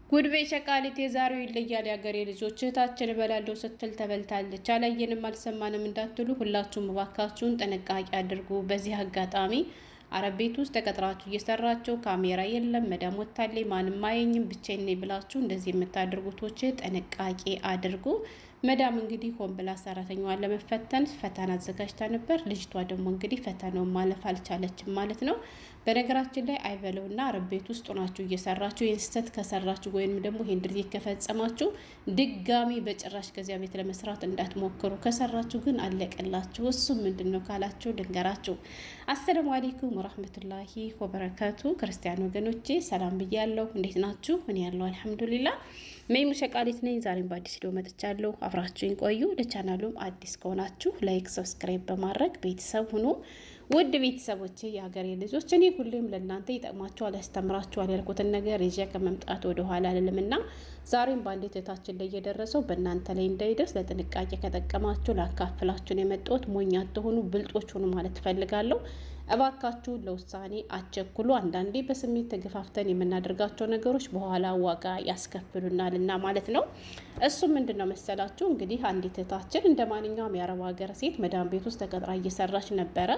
ጉድ በሸቃሊት የዛሬው ይለያል። ያገሬ ልጆች እህታችን እበላለሁ ስትል ተበልታለች። አላየንም አልሰማንም እንዳትሉ ሁላችሁም እባካችሁን ጥንቃቄ አድርጉ። በዚህ አጋጣሚ አረብ ቤት ውስጥ ተቀጥራችሁ እየሰራችሁ ካሜራ የለም መዳም ወታለይ ማንም አየኝም ብቻዬን ነኝ ብላችሁ እንደዚህ የምታደርጉቶች ጥንቃቄ አድርጉ። መዳም እንግዲህ ሆን ብላ ሰራተኛዋን ለመፈተን ፈተና አዘጋጅታ ነበር። ልጅቷ ደግሞ እንግዲህ ፈተናውን ማለፍ አልቻለችም ማለት ነው። በነገራችን ላይ አይበለውና አረብ ቤት ውስጥ ሆናችሁ እየሰራችሁ ይህን ስህተት ከሰራችሁ ወይም ደግሞ ይህን ድርጊት ከፈጸማችሁ ድጋሚ በጭራሽ ከዚያ ቤት ለመስራት እንዳትሞክሩ። ከሰራችሁ ግን አለቀላችሁ። እሱ ምንድን ነው ካላችሁ ልንገራችሁ። አሰላሙ አሌይኩም ወራህመቱላሂ ወበረካቱ። ክርስቲያን ወገኖቼ ሰላም ብያለሁ። እንዴት ናችሁ? እኔ ያለው አልሐምዱሊላ መይሙ ሸቃሊት ነኝ። ዛሬም በአዲስ ቪዲዮ መጥቻለሁ። አብራችሁኝ ቆዩ። ለቻናሉም አዲስ ከሆናችሁ ላይክ፣ ሰብስክራይብ በማድረግ ቤተሰብ ሁኑ። ውድ ቤተሰቦቼ የሀገሬ ልጆች እኔ ሁሌም ለእናንተ ይጠቅማችኋል፣ ያስተምራችኋል ያልኩትን ነገር ይዤ ከመምጣት ወደ ኋላ አልልምና ዛሬም በአንዲት እህታችን ላይ እየደረሰው በእናንተ ላይ እንዳይደርስ ለጥንቃቄ ከጠቀማችሁ ላካፍላችሁን የመጣሁት። ሞኝ አትሆኑ፣ ብልጦች ሁኑ ማለት ትፈልጋለሁ። እባካችሁ ለውሳኔ አቸኩሉ። አንዳንዴ በስሜት ተገፋፍተን የምናደርጋቸው ነገሮች በኋላ ዋጋ ያስከፍሉናልና ማለት ነው። እሱ ምንድን ነው መሰላችሁ? እንግዲህ አንዲት እህታችን እንደ ማንኛውም የአረብ ሀገር ሴት መዳም ቤት ውስጥ ተቀጥራ እየሰራች ነበረ።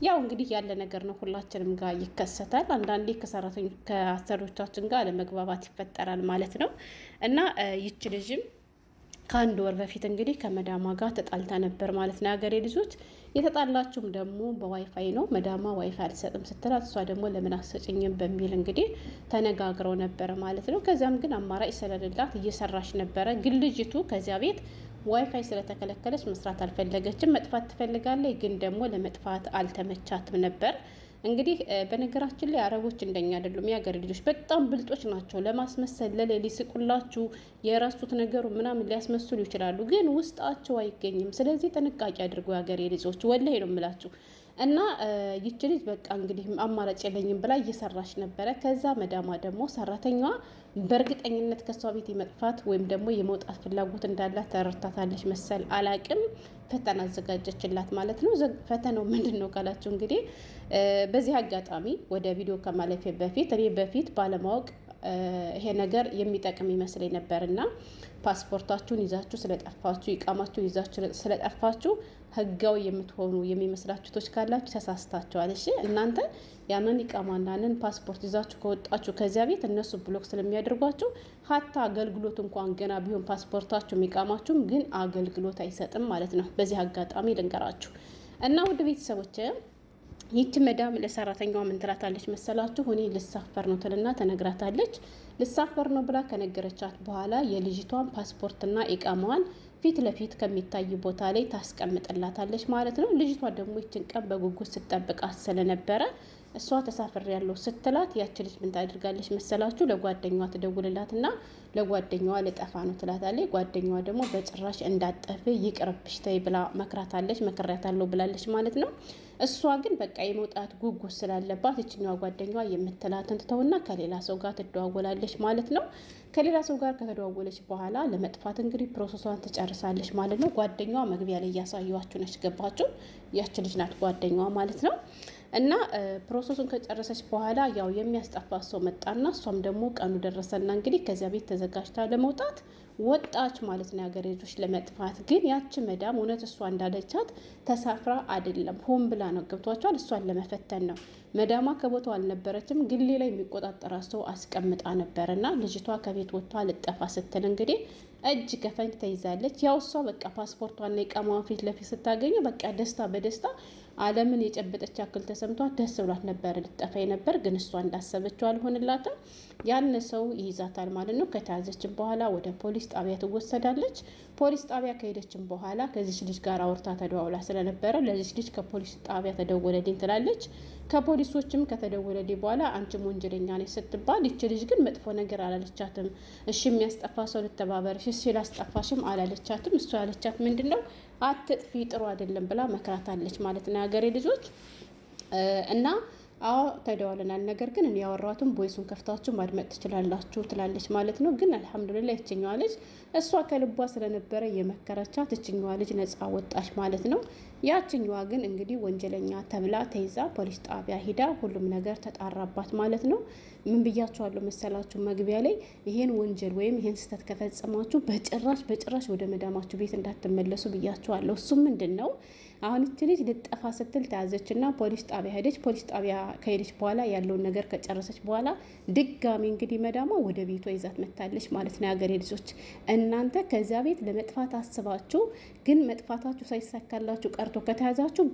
ያው እንግዲህ ያለ ነገር ነው፣ ሁላችንም ጋር ይከሰታል። አንዳንዴ ከአሰሪዎቻችን ጋር አለመግባባት ይፈጠራል ማለት ነው። እና ይች ልጅም ከአንድ ወር በፊት እንግዲህ ከመዳማ ጋር ተጣልታ ነበር ማለት ነው። የሀገሬ ልጆች የተጣላችሁም ደግሞ በዋይፋይ ነው። መዳማ ዋይፋይ አልሰጥም ስትላት እሷ ደግሞ ለምን አሰጭኝም በሚል እንግዲህ ተነጋግረው ነበረ ማለት ነው። ከዚያም ግን አማራጭ ስለሌላት እየሰራች ነበረ። ግን ልጅቱ ከዚያ ቤት ዋይፋይ ስለተከለከለች መስራት አልፈለገችም። መጥፋት ትፈልጋለች፣ ግን ደግሞ ለመጥፋት አልተመቻትም ነበር። እንግዲህ በነገራችን ላይ አረቦች እንደኛ አይደሉም። የሀገሬ ልጆች በጣም ብልጦች ናቸው። ለማስመሰል ሊስቁላችሁ የረሱት ነገሩ ምናምን ሊያስመስሉ ይችላሉ፣ ግን ውስጣቸው አይገኝም። ስለዚህ ጥንቃቄ አድርጉ የሀገሬ ልጆች። ወላሂ ነው የምላችሁ። እና ይች ልጅ በቃ እንግዲህ አማራጭ የለኝም ብላ እየሰራች ነበረ። ከዛ መዳሟ ደግሞ ሰራተኛዋ በእርግጠኝነት ከሷ ቤት የመጥፋት ወይም ደግሞ የመውጣት ፍላጎት እንዳላት ተረድታታለች መሰል አላቅም። ፈተና አዘጋጀችላት ማለት ነው። ፈተናው ምንድን ነው ካላችሁ እንግዲህ በዚህ አጋጣሚ ወደ ቪዲዮ ከማለፌ በፊት እኔ በፊት ባለማወቅ ይሄ ነገር የሚጠቅም ይመስለኝ ነበርና ፓስፖርታችሁን ይዛችሁ ስለጠፋችሁ ኢቃማችሁን ይዛችሁ ስለጠፋችሁ ህጋዊ የምትሆኑ የሚመስላችሁ ቶች ካላችሁ ተሳስታችኋል። እሺ እናንተ ያንን ኢቃማናንን ፓስፖርት ይዛችሁ ከወጣችሁ ከዚያ ቤት እነሱ ብሎክ ስለሚያደርጓችሁ ሀታ አገልግሎት እንኳን ገና ቢሆን ፓስፖርታችሁም ኢቃማችሁም ግን አገልግሎት አይሰጥም ማለት ነው። በዚህ አጋጣሚ ልንገራችሁ እና ውድ ቤተሰቦች ይቺ መዳም ለሰራተኛዋ ምን ትላታለች መሰላችሁ? እኔ ልሳፈር ነው ትልና ተነግራታለች። ልሳፈር ነው ብላ ከነገረቻት በኋላ የልጅቷን ፓስፖርትና ኢቃማዋን ፊት ለፊት ከሚታይ ቦታ ላይ ታስቀምጥላታለች ማለት ነው። ልጅቷ ደግሞ ይችን ቀን በጉጉት ስትጠብቃት ስለነበረ እሷ ተሳፍሬ ያለው ስትላት ያች ልጅ ምን ታደርጋለች መሰላችሁ? ለጓደኛዋ ትደውልላትና ለጓደኛዋ ልጠፋ ነው ትላታለች። ጓደኛዋ ደግሞ በጭራሽ እንዳጠፍ ይቅርብሽ ተይ ብላ መክራታለች። መክራታለሁ ብላለች ማለት ነው። እሷ ግን በቃ የመውጣት ጉጉት ስላለባት እችኛዋ ጓደኛዋ የምትላትን ትተውና ከሌላ ሰው ጋር ትደዋወላለች ማለት ነው። ከሌላ ሰው ጋር ከተደዋወለች በኋላ ለመጥፋት እንግዲህ ፕሮሰሷን ትጨርሳለች ማለት ነው። ጓደኛዋ መግቢያ ላይ እያሳየኋችሁ ነች። ገባችሁ? ያች ልጅ ናት ጓደኛዋ ማለት ነው። እና ፕሮሰሱን ከጨረሰች በኋላ ያው የሚያስጠፋ ሰው መጣና እሷም ደግሞ ቀኑ ደረሰና እንግዲህ ከዚያ ቤት ተዘጋጅታ ለመውጣት ወጣች ማለት ነው። የሀገሬ ልጆች ለመጥፋት ግን ያቺ መዳም እውነት እሷ እንዳለቻት ተሳፍራ አይደለም፣ ሆን ብላ ነው። ገብቷቸዋል። እሷን ለመፈተን ነው። መዳሟ ከቦታው አልነበረችም፣ ግን ሌላ የሚቆጣጠራ ሰው አስቀምጣ ነበርና ልጅቷ ከቤት ወጥታ ልጠፋ ስትል እንግዲህ እጅ ከፈንጅ ተይዛለች። ያው እሷ በቃ ፓስፖርቷና ኢቃማዋን ፊት ለፊት ስታገኙ በቃ ደስታ በደስታ ዓለምን የጨበጠች ያክል ተሰምቷት ደስ ብሏት ነበር ልጠፋ ነበር። ግን እሷ እንዳሰበችው አልሆንላትም። ያን ሰው ይይዛታል ማለት ነው። ከተያዘችን በኋላ ወደ ፖሊስ ጣቢያ ትወሰዳለች። ፖሊስ ጣቢያ ከሄደችን በኋላ ከዚች ልጅ ጋር አውርታ ተደዋውላ ስለነበረ ለዚች ልጅ ከፖሊስ ጣቢያ ተደወለልኝ ትላለች። ከፖሊሶችም ከተደወለልኝ በኋላ አንቺም ወንጀለኛ ነች ስትባል ይች ልጅ ግን መጥፎ ነገር አላለቻትም። እሺ የሚያስጠፋ ሰው ልተባበርሽ፣ እሺ ላስጠፋሽም አላለቻትም። እሱ ያለቻት ምንድን ነው አትጥፊ ጥሩ አይደለም ብላ መክራታለች ማለት ነው የሀገሬ ልጆች። እና አዎ ተደዋውለናል፣ ነገር ግን እኔ ያወራሁትን ቦይሱን ከፍታችሁ ማድመጥ ትችላላችሁ ትላለች ማለት ነው። ግን አልሐምዱሊላህ ይችኛዋ ልጅ እሷ ከልቧ ስለነበረ የመከረቻት ይችኛዋ ልጅ ነፃ ወጣች ማለት ነው። ያችኛዋ ግን እንግዲህ ወንጀለኛ ተብላ ተይዛ ፖሊስ ጣቢያ ሂዳ ሁሉም ነገር ተጣራባት ማለት ነው። ምን ብያችኋለሁ መሰላችሁ መግቢያ ላይ ይሄን ወንጀል ወይም ይሄን ስህተት ከፈጸማችሁ በጭራሽ ወደ መዳማችሁ ቤት እንዳትመለሱ ብያችኋለሁ። እሱም ምንድን ነው አሁን እቺ ልጅ ልጠፋ ስትል ተያዘችና ፖሊስ ጣቢያ ሄደች። ፖሊስ ጣቢያ ከሄደች በኋላ ያለውን ነገር ከጨረሰች በኋላ ድጋሚ እንግዲህ መዳማ ወደ ቤቷ ይዛት መታለች ማለት ነው። የሀገሬ ልጆች እናንተ ከዚያ ቤት ለመጥፋት አስባችሁ ግን መጥፋታችሁ ሳይሳካላችሁ ቀርቶ ከተያዛችሁ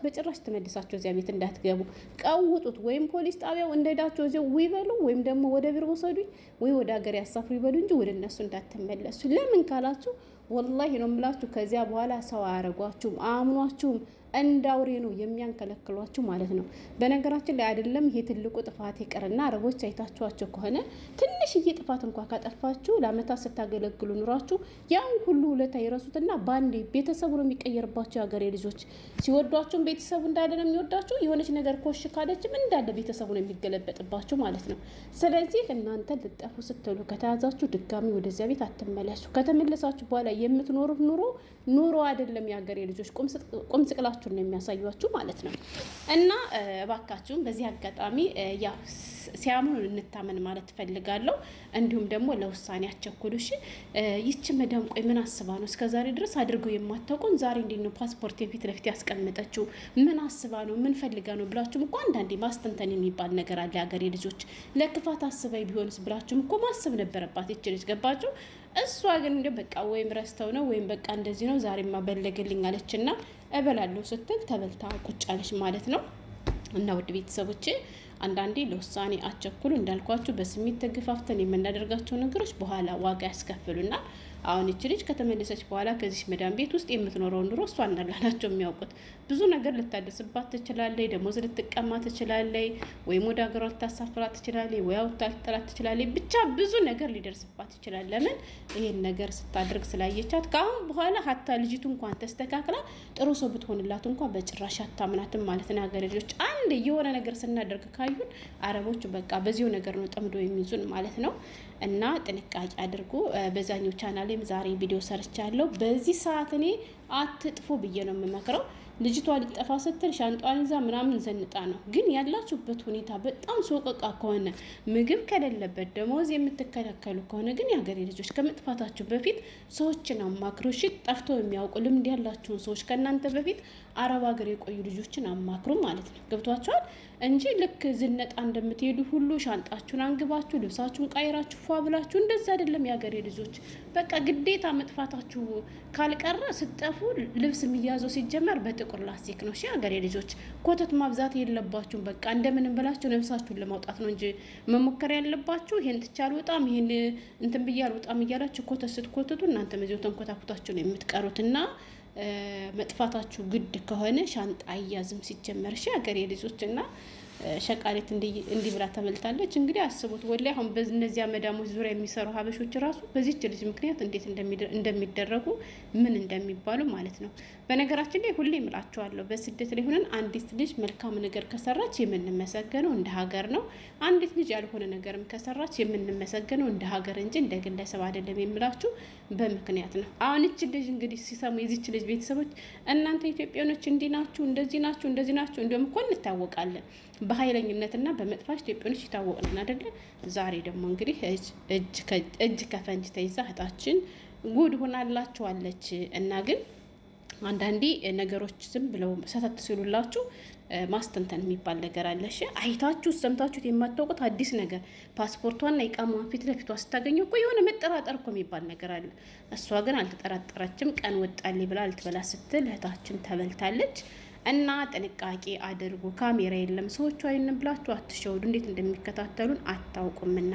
በጭራሽ ተመልሳችሁ እዚያ ቤት እንዳትገቡ። ቀውጡት። ወይም ፖሊስ ጣቢያው እንደሄዳችሁ እዚያው ይበሉ፣ ወይም ደግሞ ወደ ቢሮ ወሰዱኝ ወይ ወደ ሀገር ያሳፍሩ ይበሉ እንጂ ወደ እነሱ እንዳትመለሱ። ለምን ካላችሁ ወላሂ ነው የምላችሁ ከዚያ በኋላ ሰው አያረጓችሁም፣ አያምኗችሁም። እንዳውሬ ነው የሚያንከለክሏችሁ ማለት ነው። በነገራችን ላይ አይደለም ይሄ ትልቁ ጥፋት ይቅርና አረቦች አይታችኋቸው ከሆነ ትንሽዬ ጥፋት እንኳ ካጠፋችሁ ለአመታት ስታገለግሉ ኑራችሁ ያን ሁሉ ውለታ ይረሱትና በአንዴ ቤተሰቡ ነው የሚቀየርባቸው። የሀገሬ ልጆች ሲወዷችሁም ቤተሰቡ እንዳለ ነው የሚወዳችሁ። የሆነች ነገር ኮሽ ካለችም እንዳለ ቤተሰቡ ነው የሚገለበጥባችሁ ማለት ነው። ስለዚህ እናንተ ልጠፉ ስትሉ ከተያዛችሁ ድጋሚ ወደዚያ ቤት አትመለሱ። ከተመለሳችሁ በኋላ የምትኖሩት ኑሮ አይደለም የሀገሬ ልጆች ቁም ስቅላችሁ ነው የሚያሳዩአችሁ ማለት ነው። እና እባካችሁም በዚህ አጋጣሚ ያው ሲያምኑ እንታመን ማለት ፈልጋለሁ። እንዲሁም ደግሞ ለውሳኔ አቸኩሉ። እሺ ይቺ መዳም ቆይ ምን አስባ ነው እስከዛሬ ድረስ አድርገው የማታውቁን ዛሬ እንዴት ነው ፓስፖርት የፊት ለፊት ያስቀመጠችው? ምን አስባ ነው ምን ፈልጋ ነው ብላችሁም እኮ አንዳንዴ ማስተንተን የሚባል ነገር አለ። ሀገሬ ልጆች ለክፋት አስበይ ቢሆንስ ብላችሁም እኮ ማሰብ ነበረባት ይቺ ልጅ። ገባችሁ? እሷ ግን እንደ በቃ ወይም ረስተው ነው ወይም በቃ እንደዚህ ነው ዛሬማ በለገልኝ አለችና እበላለሁ ስትል ተበልታ ቁጭ አለች ማለት ነው። እና ውድ ቤተሰቦቼ አንዳንዴ ለውሳኔ አቸኩሉ። እንዳልኳችሁ በስሜት ተገፋፍተን የምናደርጋቸው ነገሮች በኋላ ዋጋ ያስከፍሉና አሁን እቺ ልጅ ከተመለሰች በኋላ ከዚህ መዳም ቤት ውስጥ የምትኖረው ኑሮ እሷ እናላናቸው የሚያውቁት ብዙ ነገር ልታደርስባት ትችላለች። ደሞዝ ልትቀማ ትችላለች፣ ወይም ወደ ሀገሯ ልታሳፍራት ትችላለች፣ ወይ አውጥታ ልትጥላት ትችላለች። ብቻ ብዙ ነገር ሊደርስባት ይችላል። ለምን ይሄን ነገር ስታደርግ ስላየቻት። ከአሁን በኋላ ሀታ ልጅቱ እንኳን ተስተካክላ ጥሩ ሰው ብትሆንላት እንኳን በጭራሽ አታምናትም ማለት ነው። ሀገር ልጆች አንድ የሆነ ነገር ስናደርግ ካዩን አረቦች በቃ በዚሁ ነገር ነው ጠምዶ የሚይዙን ማለት ነው። እና ጥንቃቄ አድርጉ። በዛኛው ቻናል ዛሬ ቪዲዮ ሰርቻለሁ። በዚህ ሰዓት እኔ አትጥፉ ብዬ ነው የምመክረው። ልጅቷ ልጠፋ ስትል ሻንጧን ይዛ ምናምን ዘንጣ ነው። ግን ያላችሁበት ሁኔታ በጣም ሶቀቃ ከሆነ ምግብ ከሌለበት ደሞዝ የምትከለከሉ ከሆነ ግን የሀገሬ ልጆች ከመጥፋታችሁ በፊት ሰዎችን አማክሩ። እሺ ጠፍተው የሚያውቁ ልምድ ያላችሁን ሰዎች ከእናንተ በፊት አረብ ሀገር የቆዩ ልጆችን አማክሩ ማለት ነው። ገብቷችኋል? እንጂ ልክ ዝነጣ እንደምትሄዱ ሁሉ ሻንጣችሁን አንግባችሁ ልብሳችሁን ቃይራችሁ ፏ ብላችሁ እንደዛ አይደለም የሀገሬ ልጆች። በቃ ግዴታ መጥፋታችሁ ካልቀረ ስጠፉ ልብስ የሚያዘው ሲጀመር በጥቁር ላስቲክ ነው። እሺ ሀገሬ ልጆች ኮተት ማብዛት የለባችሁም። በቃ እንደምንም ብላችሁ ነፍሳችሁን ለማውጣት ነው እንጂ መሞከር ያለባችሁ ይሄን ትቼ አልወጣም ይሄን እንትን ብዬ አልወጣም እያላችሁ ኮተት ስትኮተቱ እናንተ መዚው ተንኮታኩታችሁ ነው የምትቀሩትና መጥፋታችሁ ግድ ከሆነ ሻንጣ አያዝም ሲጀመር። እሺ ሀገሬ ልጆች እና ሸቃሌት እንዲህ ብላ ተበልታለች። እንግዲህ አስቡት ወላሂ አሁን በእነዚያ መዳሞች ዙሪያ የሚሰሩ ሀበሾች ራሱ በዚህች ልጅ ምክንያት እንዴት እንደሚደረጉ ምን እንደሚባሉ ማለት ነው። በነገራችን ላይ ሁሌ እምላችኋለሁ በስደት ላይ ሆነን አንዲት ልጅ መልካም ነገር ከሰራች የምንመሰገነው እንደ ሀገር ነው። አንዲት ልጅ ያልሆነ ነገርም ከሰራች የምንመሰገነው እንደ ሀገር እንጂ እንደ ግለሰብ አይደለም የምላችሁ በምክንያት ነው። አሁን እቺ ልጅ እንግዲህ ሲሰሙ የዚች ልጅ ቤተሰቦች እናንተ ኢትዮጵያኖች እንዲህ ናችሁ እንደዚህ ናችሁ እንደውም እኮ እንታወቃለን በኃይለኝነትና በመጥፋት ኢትዮጵያኖች ይታወቅልን አይደለ? ዛሬ ደግሞ እንግዲህ እጅ ከፈንጅ ተይዛ እህታችን ጉድ ሆናላችኋለች። እና ግን አንዳንዴ ነገሮች ዝም ብለው ሰተት ሲሉላችሁ ማስተንተን የሚባል ነገር አለሽ። አይታችሁ ሰምታችሁት የማታውቁት አዲስ ነገር ፓስፖርቷና ኢቃማዋን ፊት ለፊቷ ስታገኘው እኮ የሆነ መጠራጠር እኮ የሚባል ነገር አለ። እሷ ግን አልተጠራጠረችም። ቀን ወጣልኝ ብላ ልትበላ ስትል እህታችን ተበልታለች። እና ጥንቃቄ አድርጉ። ካሜራ የለም ሰዎቹ አይንም ብላችሁ አትሸውዱ። እንዴት እንደሚከታተሉን አታውቁምና